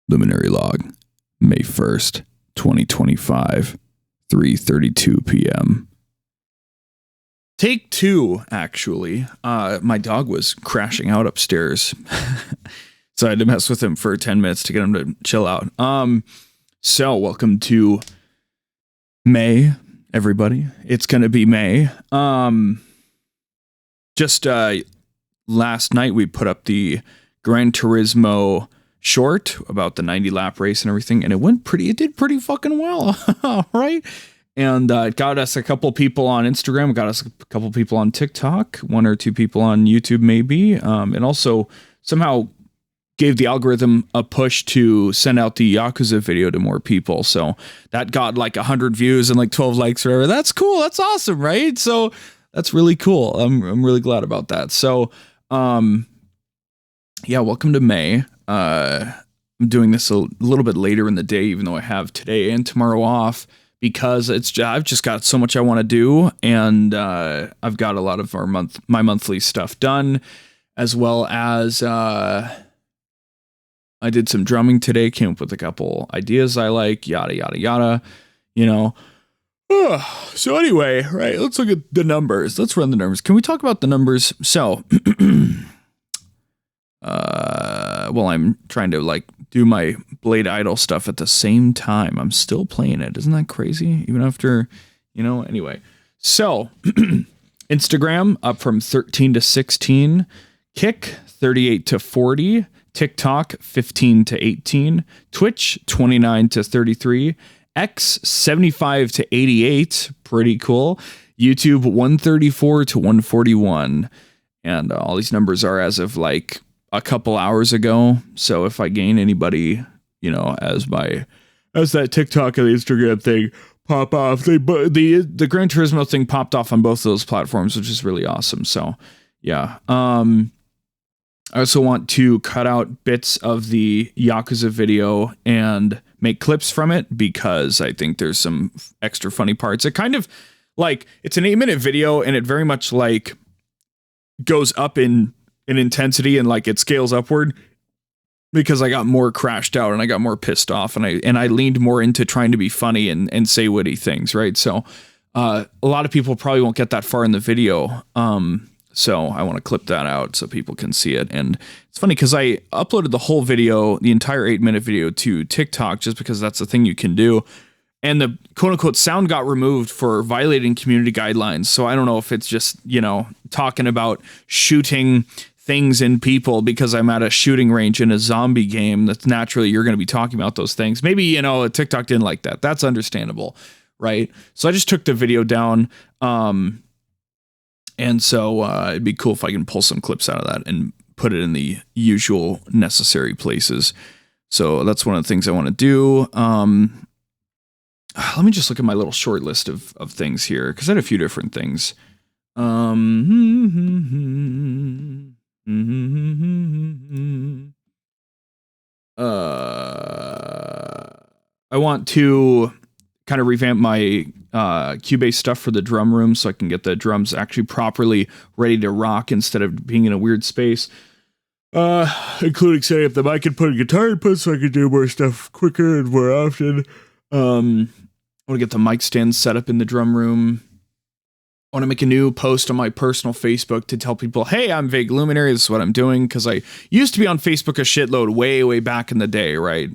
Luminary Log, May 1st, 2025, 3:32 p.m. Take two, actually. My dog was crashing out upstairs. So I had to mess with him for 10 minutes to get him to chill out. So welcome to May, everybody. It's going to be May. Just last night we put up the Gran Turismo short about the 90 lap race and everything, and it did pretty fucking well. Right? And it got us a couple people on Instagram, got us a couple people on TikTok, one or two people on YouTube maybe, and also somehow gave the algorithm a push to send out the Yakuza video to more people. So that got like 100 views and like 12 likes or whatever. That's cool. That's awesome, right? So that's really cool. I'm really glad about that. So yeah, welcome to May. I'm doing this a little bit later in the day, even though I have today and tomorrow off, because I've just got so much I want to do, and I've got a lot of my monthly stuff done, as well as I did some drumming today, came up with a couple ideas I like, yada, yada, yada, you know. So anyway, right, let's look at the numbers. Let's run the numbers. Can we talk about the numbers? So, well, I'm trying to like do my Blade Idol stuff at the same time. I'm still playing it. Isn't that crazy? Even after, you know, anyway. So, Instagram up from 13 to 16, Kick 38 to 40, TikTok 15 to 18, Twitch 29 to 33, X 75 to 88, pretty cool, YouTube 134 to 141, and all these numbers are as of like a couple hours ago. So if I gain anybody, you know, as that TikTok and the Instagram thing pop off, the Gran Turismo thing popped off on both of those platforms, which is really awesome. So yeah. I also want to cut out bits of the Yakuza video and make clips from it, because I think there's some extra funny parts. It kind of like, it's an 8-minute video, and it very much like goes up in intensity, and like it scales upward, because I got more crashed out and I got more pissed off, and I leaned more into trying to be funny and say witty things, right? So a lot of people probably won't get that far in the video. So I want to clip that out so people can see it. And it's funny because I uploaded the whole video, the entire 8-minute video, to TikTok, just because that's the thing you can do. And the quote unquote sound got removed for violating community guidelines. So I don't know if it's just, you know, talking about shooting things in people because I'm at a shooting range in a zombie game. That's naturally, you're going to be talking about those things. Maybe, you know, TikTok didn't like that. That's understandable. Right. So I just took the video down. And so it'd be cool if I can pull some clips out of that and put it in the usual necessary places. So that's one of the things I want to do. Let me just look at my little short list of things here, because I had a few different things. I want to kind of revamp my Cubase stuff for the drum room, so I can get the drums actually properly ready to rock instead of being in a weird space. Including setting up the mic and putting guitar input so I can do more stuff quicker and more often. I want to get the mic stand set up in the drum room. I want to make a new post on my personal Facebook to tell people, hey, I'm Vague Luminary, this is what I'm doing, because I used to be on Facebook a shitload way back in the day, right?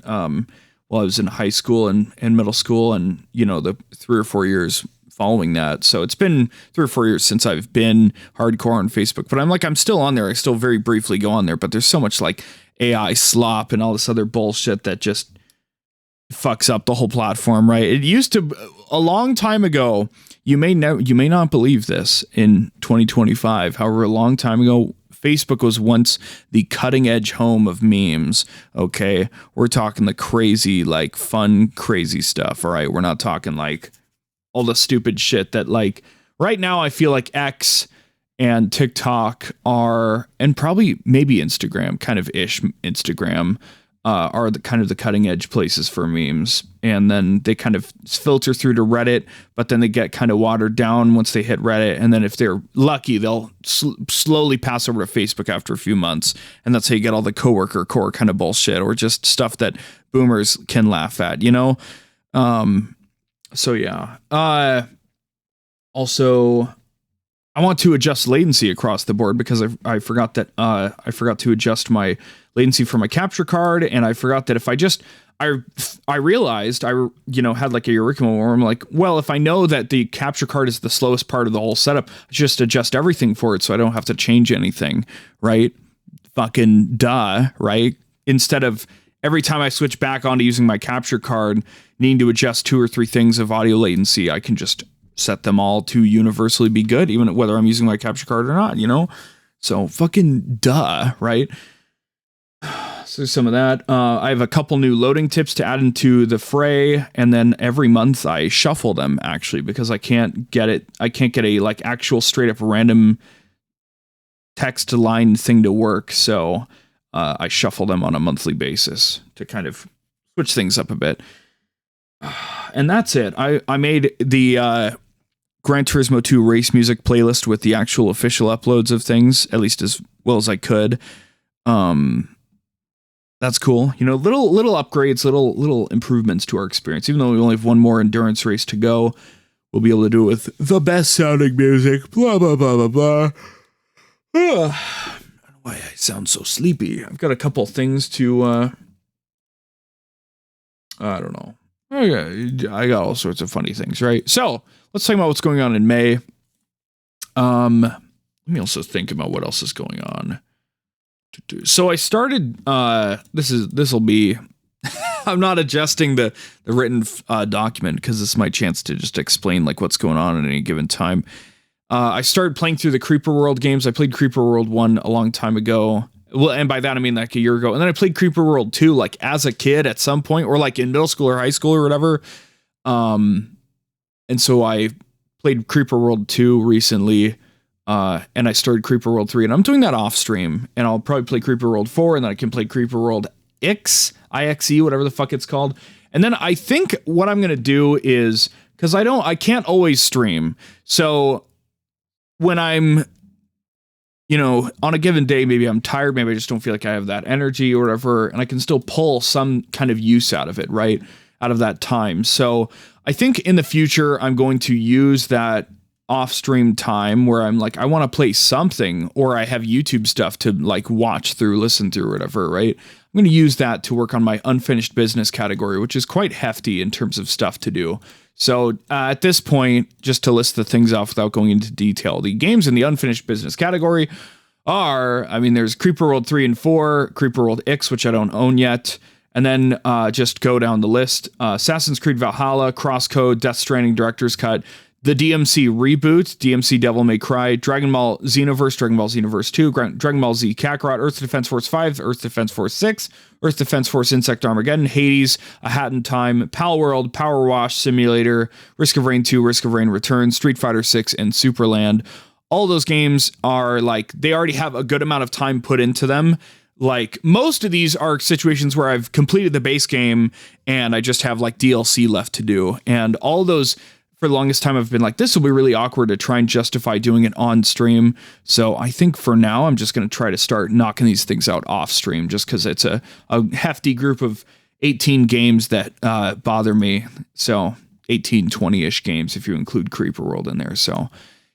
While I was in high school and middle school, and, you know, the 3 or 4 years following that. So it's been 3 or 4 years since I've been hardcore on Facebook, but I'm still on there. I still very briefly go on there, but there's so much like AI slop and all this other bullshit that just fucks up the whole platform, right? It used to, a long time ago, you may not believe this in 2025. However, a long time ago, Facebook was once the cutting edge home of memes. Okay. We're talking the crazy, like fun, crazy stuff. All right. We're not talking like all the stupid shit that, like, right now I feel like X and TikTok are, and probably maybe Instagram, kind of ish Instagram, are the kind of the cutting edge places for memes. And then they kind of filter through to Reddit, but then they get kind of watered down once they hit Reddit. And then if they're lucky, they'll slowly pass over to Facebook after a few months. And that's how you get all the coworker core kind of bullshit, or just stuff that boomers can laugh at, you know? So yeah. Also, I want to adjust latency across the board because I forgot that I forgot to adjust my latency for my capture card, and I forgot that if I realized I had like a eureka moment where I'm like, well, if I know that the capture card is the slowest part of the whole setup, I just adjust everything for it so I don't have to change anything, right? Fucking duh, right? Instead of every time I switch back onto using my capture card, needing to adjust 2 or 3 things of audio latency, I can just set them all to universally be good, even whether I'm using my capture card or not, you know? So fucking duh, right? So some of that. I have a couple new loading tips to add into the fray, and then every month I shuffle them, actually, because I can't get a like actual straight up random text line thing to work. So I shuffle them on a monthly basis to kind of switch things up a bit. And that's it. I made the Gran Turismo 2 race music playlist with the actual official uploads of things, at least as well as I could. That's cool. You know, little upgrades, little improvements to our experience. Even though we only have one more endurance race to go, we'll be able to do it with the best sounding music. Blah, blah, blah, blah, blah. I don't know why I sound so sleepy. I've got a couple things to, I don't know. I got all sorts of funny things, right? So let's talk about what's going on in May. Let me also think about what else is going on. So I started, this will be, I'm not adjusting the written document because this is my chance to just explain like what's going on at any given time. I started playing through the Creeper World games. I played Creeper World 1 a long time ago. Well, and by that I mean like a year ago. And then I played Creeper World 2 like as a kid at some point, or like in middle school or high school or whatever. And so I played Creeper World 2 recently. And I started Creeper World 3, and I'm doing that off stream, and I'll probably play Creeper World 4, and then I can play Creeper World X, IXE, whatever the fuck it's called. And then I think what I'm going to do is, because I can't always stream. So when I'm, on a given day, maybe I'm tired, maybe I just don't feel like I have that energy or whatever, and I can still pull some kind of use out of it, right? Out of that time. So I think in the future, I'm going to use that off-stream time where I'm like, I want to play something, or I have YouTube stuff to like watch through, listen through, whatever, right? I'm going to use that to work on my unfinished business category, which is quite hefty in terms of stuff to do. So at this point, just to list the things off without going into detail, the games in the unfinished business category are, there's Creeper World 3 and 4, Creeper World X, which I don't own yet, and then just go down the list. Assassin's Creed Valhalla, Crosscode, Death Stranding Director's Cut, the DMC reboot, DMC Devil May Cry, Dragon Ball Xenoverse, Dragon Ball Xenoverse 2, Dragon Ball Z Kakarot, Earth Defense Force 5, Earth Defense Force 6, Earth Defense Force Insect Armageddon, Hades, A Hat in Time, Pal World, Power Wash Simulator, Risk of Rain 2, Risk of Rain Returns, Street Fighter 6, and Superland. All those games are like, they already have a good amount of time put into them. Like, most of these are situations where I've completed the base game and I just have like DLC left to do. And all those, for the longest time, I've been like, this will be really awkward to try and justify doing it on stream. So I think for now, I'm just going to try to start knocking these things out off stream, just because it's a hefty group of 18 games that bother me. So 18, 20-ish games if you include Creeper World in there. So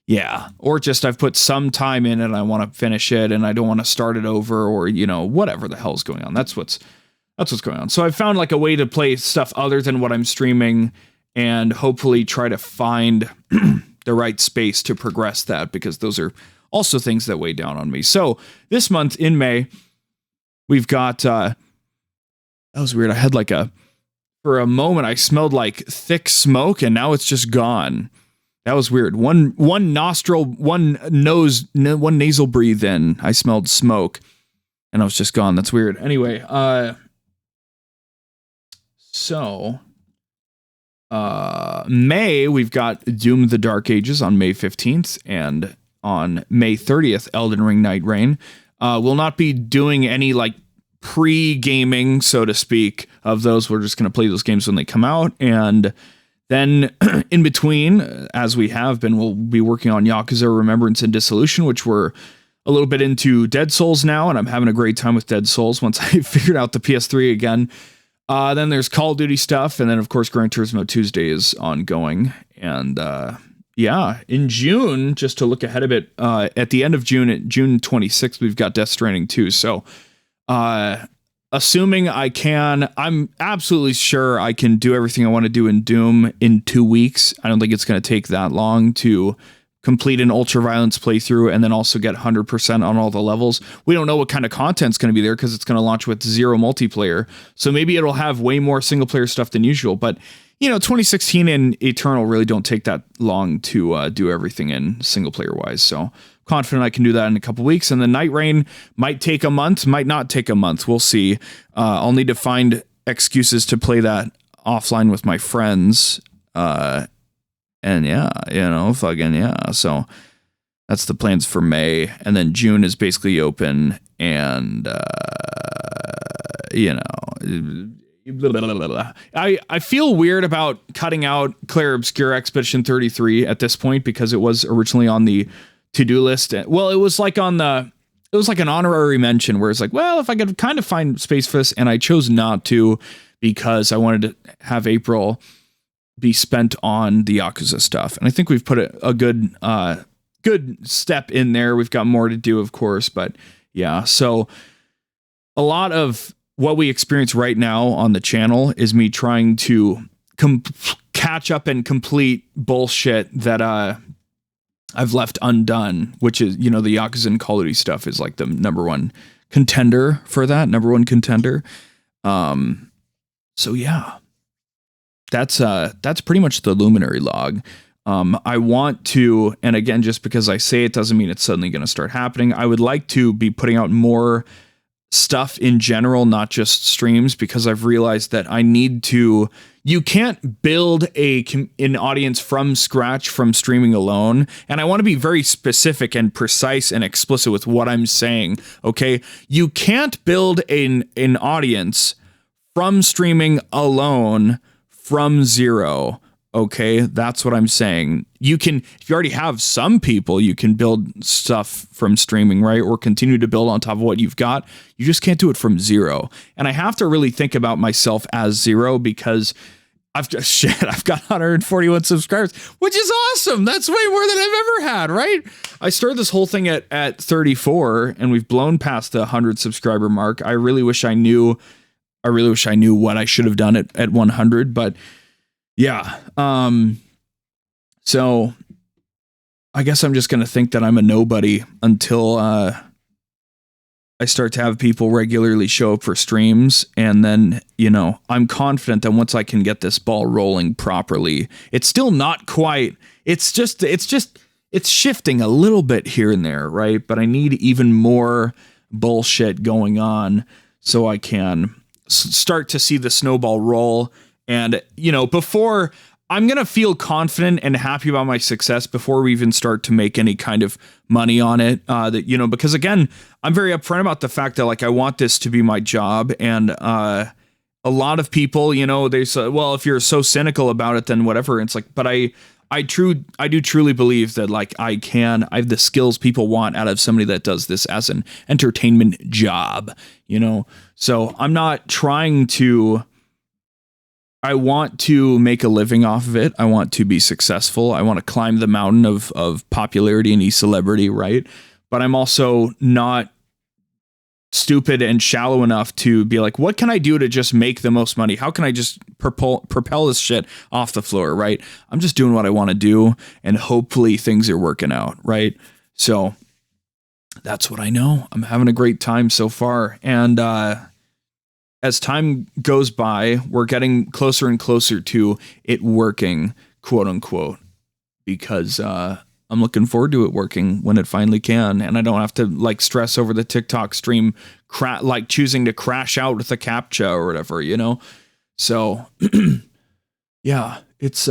yeah, or just I've put some time in it and I want to finish it and I don't want to start it over, or, whatever the hell's going on. That's what's going on. So I've found like a way to play stuff other than what I'm streaming, and hopefully try to find the right space to progress that, because those are also things that weigh down on me. So this month in May, we've got, that was weird. I had like for a moment, I smelled like thick smoke, and now it's just gone. That was weird. One nostril, one nasal breathe in, I smelled smoke, and I was just gone. That's weird. Anyway, so May, we've got Doom the Dark Ages on May 15th, and on May 30th, Elden Ring Night Reign. We'll not be doing any like pre-gaming, so to speak, of those. We're just going to play those games when they come out. And then in between, as we have been, we'll be working on Yakuza Remembrance and Dissolution, which we're a little bit into Dead Souls now, and I'm having a great time with Dead Souls once I figured out the PS3 again. Then there's Call of Duty stuff, and then, of course, Gran Turismo Tuesday is ongoing. And yeah, in June, just to look ahead a bit, at the end of June, at June 26th, we've got Death Stranding 2. So assuming I can, I'm absolutely sure I can do everything I want to do in Doom in 2 weeks. I don't think it's going to take that long to complete an ultra-violence playthrough and then also get 100% on all the levels. We don't know what kind of content's going to be there because it's going to launch with 0 multiplayer. So maybe it'll have way more single-player stuff than usual. But, 2016 and Eternal really don't take that long to do everything in single-player-wise. So confident I can do that in a couple weeks. And the Night Rain might take a month, might not take a month. We'll see. I'll need to find excuses to play that offline with my friends. And yeah, fucking yeah. So that's the plans for May. And then June is basically open. And, I feel weird about cutting out Claire Obscure Expedition 33 at this point because it was originally on the to-do list. Well, it was like an honorary mention where it's like, well, if I could kind of find space for this, and I chose not to because I wanted to have April be spent on the Yakuza stuff. And I think we've put a good step in there. We've got more to do, of course, but yeah. So a lot of what we experience right now on the channel is me trying to catch up and complete bullshit that I've left undone, which is, the Yakuza and Call of Duty stuff is like the number one contender for that. So yeah. That's pretty much the Luminary Log. I want to, and again, just because I say it doesn't mean it's suddenly going to start happening. I would like to be putting out more stuff in general, not just streams, because I've realized that I need to. You can't build an audience from scratch from streaming alone. And I want to be very specific and precise and explicit with what I'm saying. Okay, you can't build an audience from streaming alone. From zero. Okay, that's what I'm saying. You can, if you already have some people, you can build stuff from streaming, right? Or continue to build on top of what you've got. You just can't do it from zero. And I have to really think about myself as zero because I've got 141 subscribers, which is awesome. That's way more than I've ever had, right? I started this whole thing at 34 and we've blown past the 100 subscriber mark. I really wish I knew what I should have done at 100, but yeah. So I guess I'm just going to think that I'm a nobody until I start to have people regularly show up for streams. And then, I'm confident that once I can get this ball rolling properly, it's still not quite, it's shifting a little bit here and there, right? But I need even more bullshit going on so I can start to see the snowball roll. And, before I'm going to feel confident and happy about my success before we even start to make any kind of money on it. Because again, I'm very upfront about the fact that I want this to be my job. And, a lot of people, they say, well, if you're so cynical about it, then whatever. It's like, but I do truly believe that I have the skills people want out of somebody that does this as an entertainment job, so I'm not trying to, I want to make a living off of it. I want to be successful. I want to climb the mountain of popularity and e-celebrity. Right. But I'm also not stupid and shallow enough to be like, what can I do to just make the most money? How can I just propel this shit off the floor? Right. I'm just doing what I want to do and hopefully things are working out. Right. So that's what I know. I'm having a great time so far. And, as time goes by, we're getting closer and closer to it working, quote unquote, because, I'm looking forward to it working when it finally can. And I don't have to stress over the TikTok stream, choosing to crash out with the CAPTCHA or whatever, So yeah, it's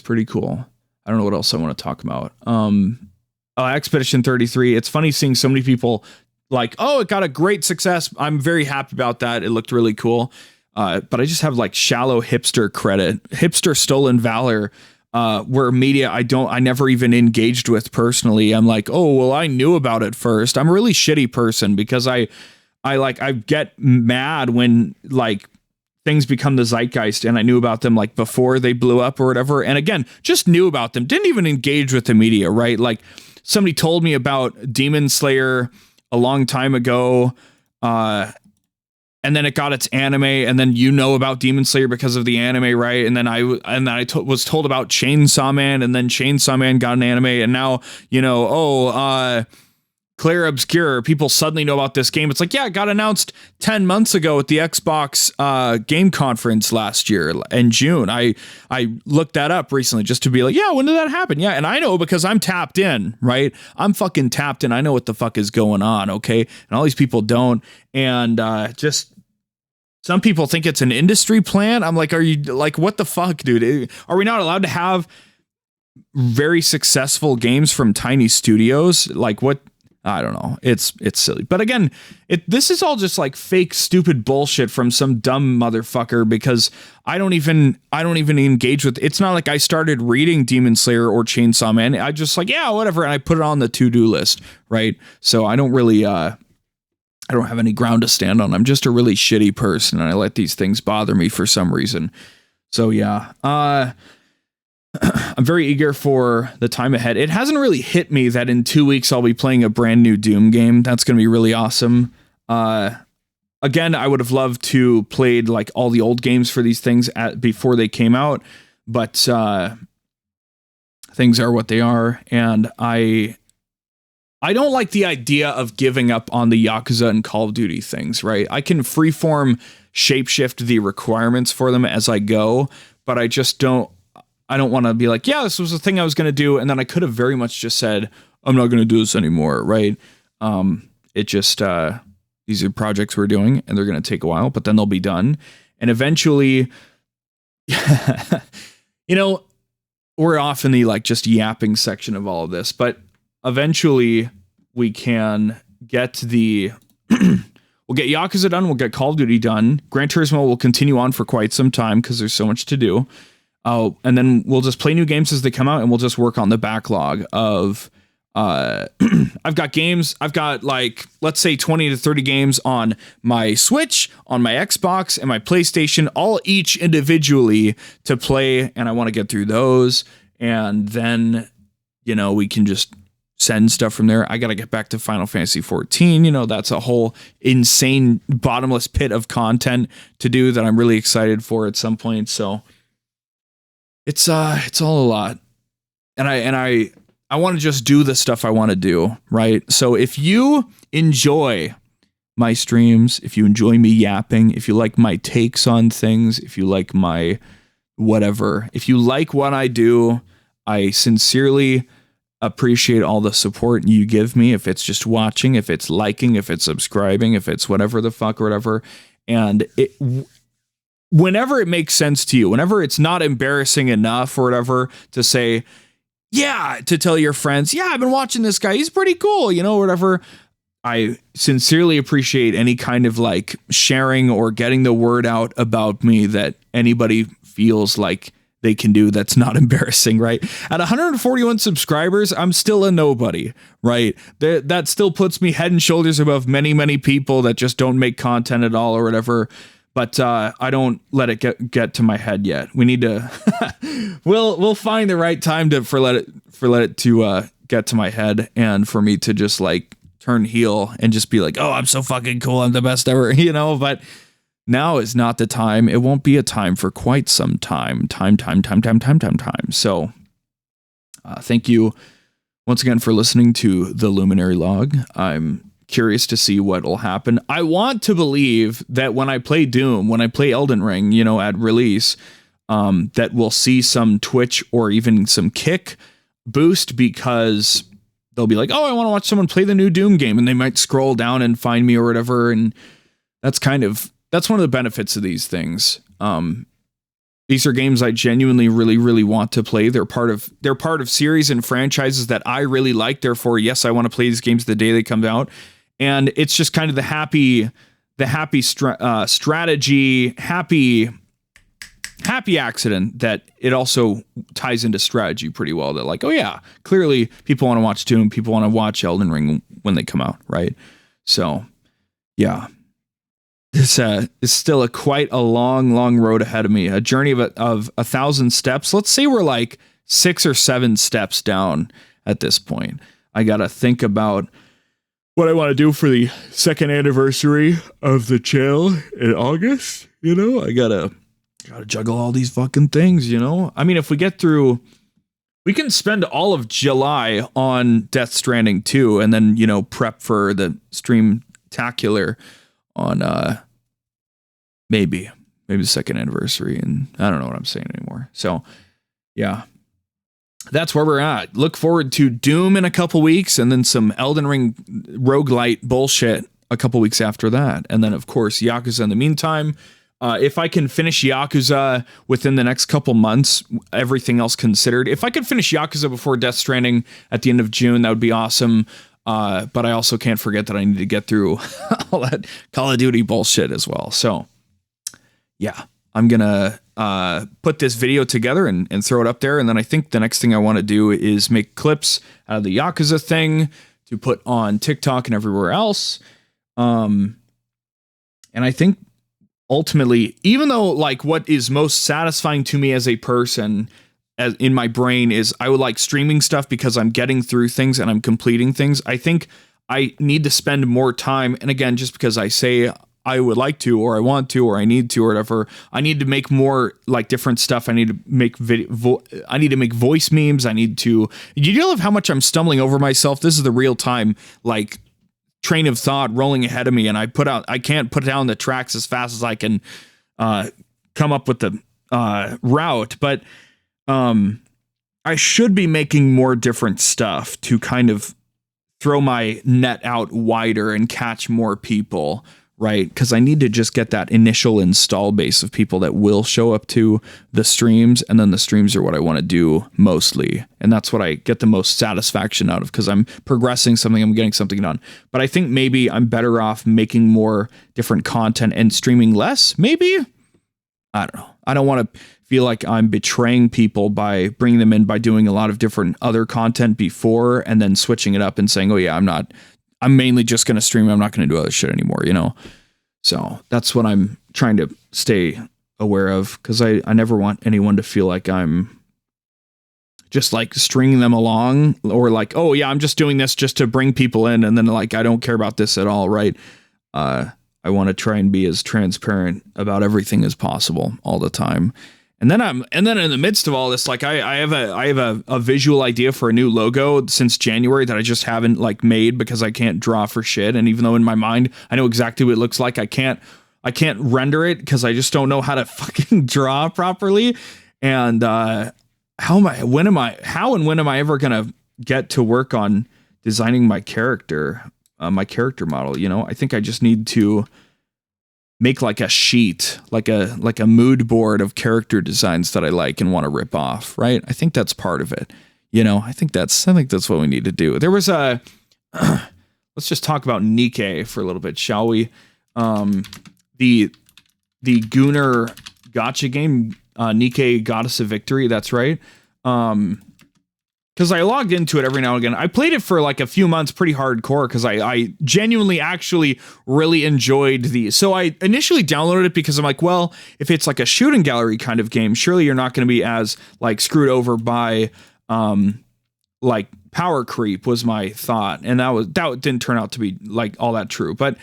pretty cool. I don't know what else I want to talk about. Expedition 33. It's funny seeing so many people like, oh, it got a great success. I'm very happy about that. It looked really cool. But I just have like shallow hipster credit, hipster stolen valor, where media I never even engaged with personally. I'm like, oh, well, I knew about it first. I'm a really shitty person because I get mad when like things become the zeitgeist and I knew about them like before they blew up or whatever. And again, just knew about them, didn't even engage with the media, right? Like somebody told me about Demon Slayer a long time ago, and then it got its anime, and then you know about Demon Slayer because of the anime, right? And then I was told about Chainsaw Man, and then Chainsaw Man got an anime, and now, you know, Claire Obscure, people suddenly know about this game. It's like, yeah, it got announced 10 months ago at the Xbox game conference last year in June. I looked that up recently just to be like, yeah, when did that happen? Yeah, and I know because I'm tapped in, right? I'm fucking tapped in. I know what the fuck is going on, okay? And all these people don't. And just some people think it's an industry plan. I'm like, are you like, what the fuck, dude? Are we not allowed to have very successful games from tiny studios? Like what? I don't know. It's silly. But again, this is all just like fake, stupid bullshit from some dumb motherfucker because I don't even engage with. It's not like I started reading Demon Slayer or Chainsaw Man. I just like, yeah, whatever. And I put it on the to-do list. Right. So I don't really, I don't have any ground to stand on. I'm just a really shitty person and I let these things bother me for some reason. So yeah, I'm very eager for the time ahead. It hasn't really hit me that in 2 weeks I'll be playing a brand new Doom game. That's going to be really awesome. Again, I would have loved to played like all the old games for these things before they came out, but things are what they are, and I don't like the idea of giving up on the Yakuza and Call of Duty things, right? I can freeform shapeshift the requirements for them as I go, but I just don't. I don't want to be like, yeah, this was the thing I was going to do. And then I could have very much just said, I'm not going to do this anymore. Right. It just, these are projects we're doing and they're going to take a while, but then they'll be done. And eventually, you know, we're off in the like just yapping section of all of this, but eventually we can get we'll get Yakuza done. We'll get Call of Duty done. Gran Turismo will continue on for quite some time because there's so much to do. Oh, and then we'll just play new games as they come out and we'll just work on the backlog of, I've got games. I've got like, let's say 20 to 30 games on my Switch, on my Xbox and my PlayStation, all each individually to play. And I want to get through those. And then, you know, we can just send stuff from there. I got to get back to Final Fantasy 14. You know, that's a whole insane bottomless pit of content to do that I'm really excited for at some point. So it's all a lot. And I want to just do the stuff I want to do, right? So if you enjoy my streams, if you enjoy me yapping, if you like my takes on things, if you like my whatever, if you like what I do, I sincerely appreciate all the support you give me. If it's just watching, if it's liking, if it's subscribing, if it's whatever the fuck or whatever. And whenever it makes sense to you, whenever it's not embarrassing enough or whatever to say, yeah, to tell your friends, yeah, I've been watching this guy, he's pretty cool, you know, whatever. I sincerely appreciate any kind of like sharing or getting the word out about me that anybody feels like they can do that's not embarrassing, right? At 141 subscribers, I'm still a nobody, right? That still puts me head and shoulders above many, many people that just don't make content at all or whatever. But I don't let it get to my head yet. We need to we'll find the right time for let it to get to my head and for me to just like turn heel and just be like, oh, I'm so fucking cool, I'm the best ever, you know. But now is not the time. It won't be a time for quite some time. So thank you once again for listening to the Luminary Log. I'm curious to see what will happen. I want to believe that when I play Doom, when I play Elden Ring, you know, at release, that we'll see some Twitch or even some Kick boost because they'll be like, oh, I want to watch someone play the new Doom game, and they might scroll down and find me or whatever. And that's one of the benefits of these things. These are games I genuinely really, really want to play. They're part of series and franchises that I really like. Therefore, yes, I want to play these games the day they come out. And it's just kind of the happy strategy, happy accident that it also ties into strategy pretty well. That like, oh yeah, clearly people want to watch Doom, people want to watch Elden Ring when they come out, right? So yeah, this is still quite a long road ahead of me. A journey of 1,000 steps. Let's say we're like 6 or 7 steps down at this point. I gotta think about what I want to do for the 2nd anniversary of the channel in August. You know, I gotta juggle all these fucking things, you know? I mean, if we get through, we can spend all of July on Death Stranding 2 and then, you know, prep for the Stream-tacular on maybe the 2nd anniversary. And I don't know what I'm saying anymore. So, yeah. That's where we're at. Look forward to Doom in a couple weeks and then some Elden Ring roguelite bullshit a couple weeks after that. And then, of course, Yakuza in the meantime. If I can finish Yakuza within the next couple months, everything else considered, if I could finish Yakuza before Death Stranding at the end of June, that would be awesome. But I also can't forget that I need to get through all that Call of Duty bullshit as well. So, yeah, I'm going to put this video together and throw it up there. And then I think the next thing I want to do is make clips out of the Yakuza thing to put on TikTok and everywhere else. And I think ultimately, even though like what is most satisfying to me as a person as in my brain is I would like streaming stuff because I'm getting through things and I'm completing things. I think I need to spend more time. And again, just because I say I would like to, or I want to, or I need to, or whatever, I need to make more like different stuff. I need to make I need to make voice memes. I need to, you know how much I'm stumbling over myself. This is the real time, like, train of thought rolling ahead of me, and I can't put down the tracks as fast as I can come up with the route, but I should be making more different stuff to kind of throw my net out wider and catch more people, right? Because I need to just get that initial install base of people that will show up to the streams, and then the streams are what I want to do mostly. And that's what I get the most satisfaction out of, because I'm progressing something, I'm getting something done. But I think maybe I'm better off making more different content and streaming less, maybe? I don't know. I don't want to feel like I'm betraying people by bringing them in by doing a lot of different other content before and then switching it up and saying, oh yeah, I'm mainly just going to stream. I'm not going to do other shit anymore, you know? So that's what I'm trying to stay aware of, because I never want anyone to feel like I'm just like stringing them along, or like, oh yeah, I'm just doing this just to bring people in, and then like I don't care about this at all, right? I want to try and be as transparent about everything as possible all the time. And then in the midst of all this, like I have a visual idea for a new logo since January that I just haven't like made because I can't draw for shit. And even though in my mind I know exactly what it looks like, I can't render it because I just don't know how to fucking draw properly. And how and when am I ever gonna get to work on designing my character model? You know, I think I just need to make like a sheet, like a mood board of character designs that I like and want to rip off, right? I think that's part of it. You know, I think that's what we need to do. There was let's just talk about Nikke for a little bit, shall we? The Gunnar gacha game, Nikke Goddess of Victory, that's right. Because I logged into it every now and again. I played it for like a few months pretty hardcore because I genuinely actually really enjoyed so I initially downloaded it because I'm like, well, if it's like a shooting gallery kind of game, surely you're not going to be as like screwed over by like power creep was my thought. And that didn't turn out to be like all that true. But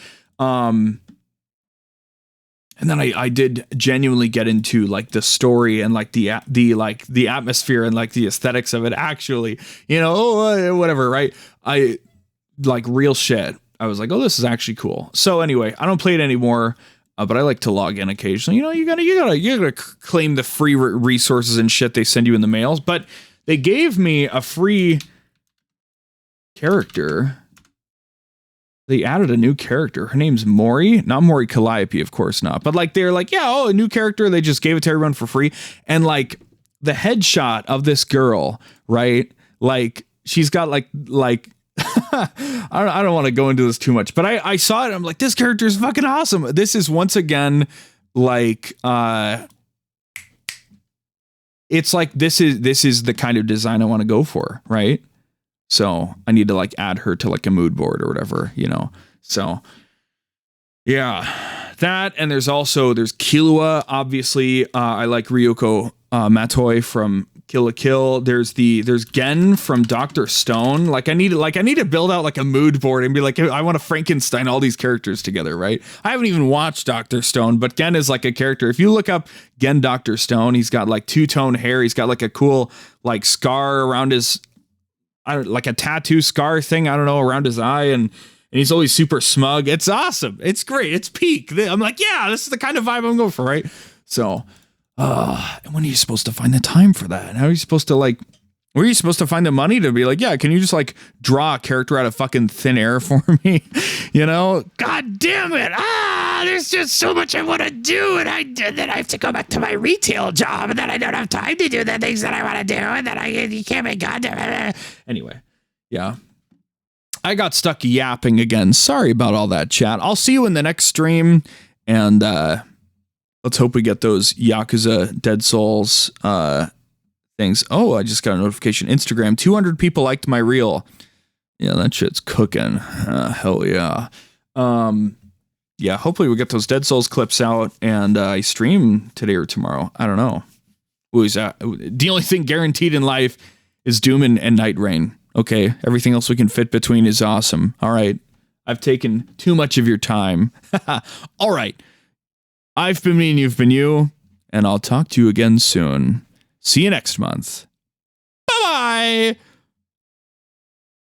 and then I did genuinely get into like the story and like the atmosphere and like the aesthetics of it. Actually, you know, whatever, right? I like real shit. I was like, oh, this is actually cool. So anyway, I don't play it anymore, but I like to log in occasionally. You know, you gotta claim the free resources and shit they send you in the mails. But they gave me a free character. They added a new character. Her name's Mori, not Mori Calliope, of course not. But like they're like, yeah, oh, a new character. They just gave it to everyone for free. And like the headshot of this girl, right? Like she's got like I don't want to go into this too much, but I saw it. I'm like, this character is fucking awesome. This is once again like it's like this is the kind of design I want to go for, right? So I need to like add her to like a mood board or whatever, you know. So yeah, that, and there's Killua, obviously. I like Ryoko Matoi from Kill la Kill. There's Gen from Dr. Stone. Like I need to build out like a mood board and be like, I want to Frankenstein all these characters together, right? I haven't even watched Dr. Stone, but Gen is like a character. If you look up Gen Dr. Stone, he's got like two-tone hair. He's got like a cool like scar around his, like a tattoo scar thing, I don't know, around his eye, and he's always super smug. It's awesome. It's great. It's peak. I'm like, yeah, this is the kind of vibe I'm going for, right? So, and when are you supposed to find the time for that? How are you supposed to like, where are you supposed to find the money to be like, yeah, can you just like draw a character out of fucking thin air for me? You know? God damn it. There's just so much I want to do, and then I have to go back to my retail job, and then I don't have time to do the things that I want to do, and then you can't make content. Anyway, yeah. I got stuck yapping again. Sorry about all that, chat. I'll see you in the next stream, and let's hope we get those Yakuza Dead Souls things. Oh, I just got a notification. Instagram, 200 people liked my reel. Yeah, that shit's cooking. Hell yeah. Yeah, hopefully we get those Dead Souls clips out, and I stream today or tomorrow. I don't know. Who is that? The only thing guaranteed in life is Doom and Night Rain. Okay, everything else we can fit between is awesome. All right, I've taken too much of your time. All right, I've been me and you've been you, and I'll talk to you again soon. See you next month. Bye-bye!